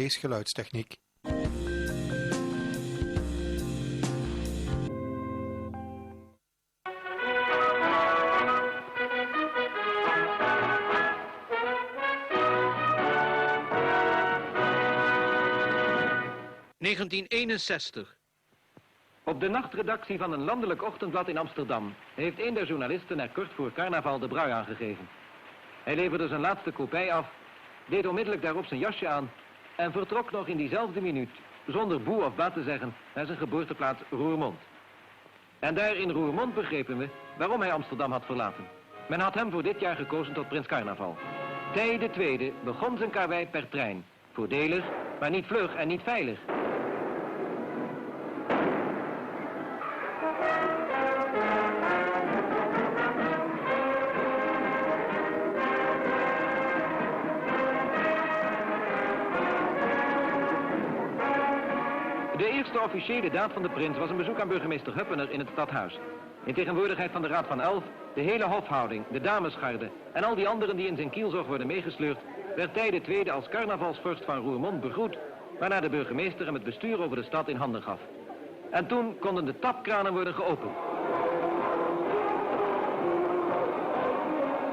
Hees geluidstechniek. ...1961. Op de nachtredactie van een landelijk ochtendblad in Amsterdam heeft een der journalisten er kort voor carnaval de brui aangegeven. Hij leverde zijn laatste kopij af, deed onmiddellijk daarop zijn jasje aan en vertrok nog in diezelfde minuut, zonder boe of ba te zeggen, naar zijn geboorteplaats Roermond. En daar in Roermond begrepen we waarom hij Amsterdam had verlaten. Men had hem voor dit jaar gekozen tot prins carnaval. Tij II begon zijn karwei per trein. Voordelig, maar niet vlug en niet veilig. De eerste officiële daad van de prins was een bezoek aan burgemeester Huppener in het stadhuis. In tegenwoordigheid van de Raad van Elf, de hele hofhouding, de damesgarde en al die anderen die in zijn kielzog worden meegesleurd, werd Tij II als carnavalsvorst van Roermond begroet, waarna de burgemeester hem het bestuur over de stad in handen gaf. En toen konden de tapkranen worden geopend.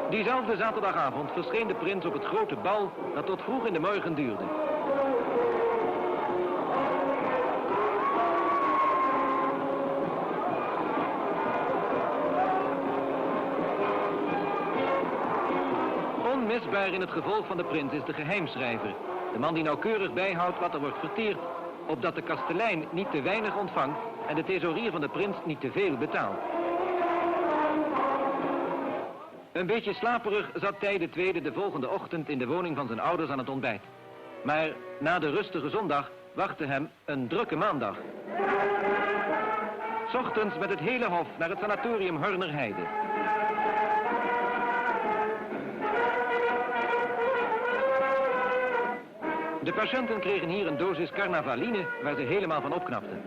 Diezelfde zaterdagavond verscheen de prins op het grote bal dat tot vroeg in de morgen duurde. Onmisbaar in het gevolg van de prins is de geheimschrijver. De man die nauwkeurig bijhoudt wat er wordt verteerd, opdat de kastelein niet te weinig ontvangt en de thesaurier van de prins niet te veel betaalt. Een beetje slaperig zat Tij II de volgende ochtend in de woning van zijn ouders aan het ontbijt. Maar na de rustige zondag wachtte hem een drukke maandag. 's Ochtends met het hele hof naar het sanatorium Hornerheide. De patiënten kregen hier een dosis carnavaline waar ze helemaal van opknapten.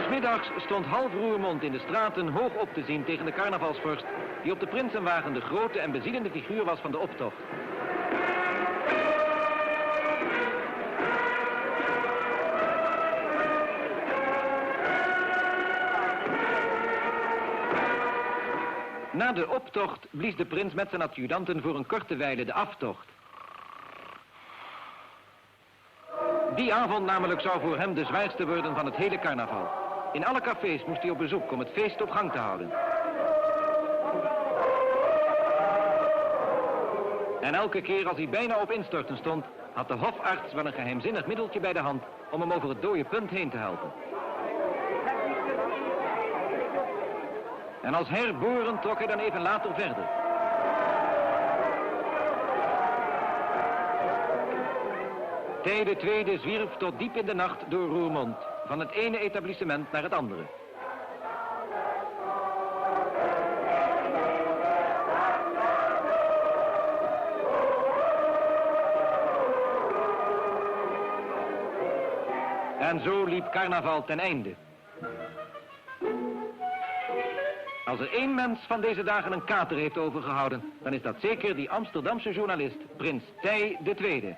's Middags stond half Roermond in de straten hoog op te zien tegen de carnavalsvorst, die op de prinsenwagen de grote en bezielende figuur was van de optocht. Na de optocht blies de prins met zijn adjudanten voor een korte wijle de aftocht. Die avond namelijk zou voor hem de zwaarste worden van het hele carnaval. In alle cafés moest hij op bezoek om het feest op gang te houden. En elke keer als hij bijna op instorten stond, had de hofarts wel een geheimzinnig middeltje bij de hand om hem over het dode punt heen te helpen. En als herboren trok hij dan even later verder. Tij II zwierf tot diep in de nacht door Roermond, van het ene etablissement naar het andere. En zo liep carnaval ten einde. Als er één mens van deze dagen een kater heeft overgehouden, dan is dat zeker die Amsterdamse journalist, prins Tij II.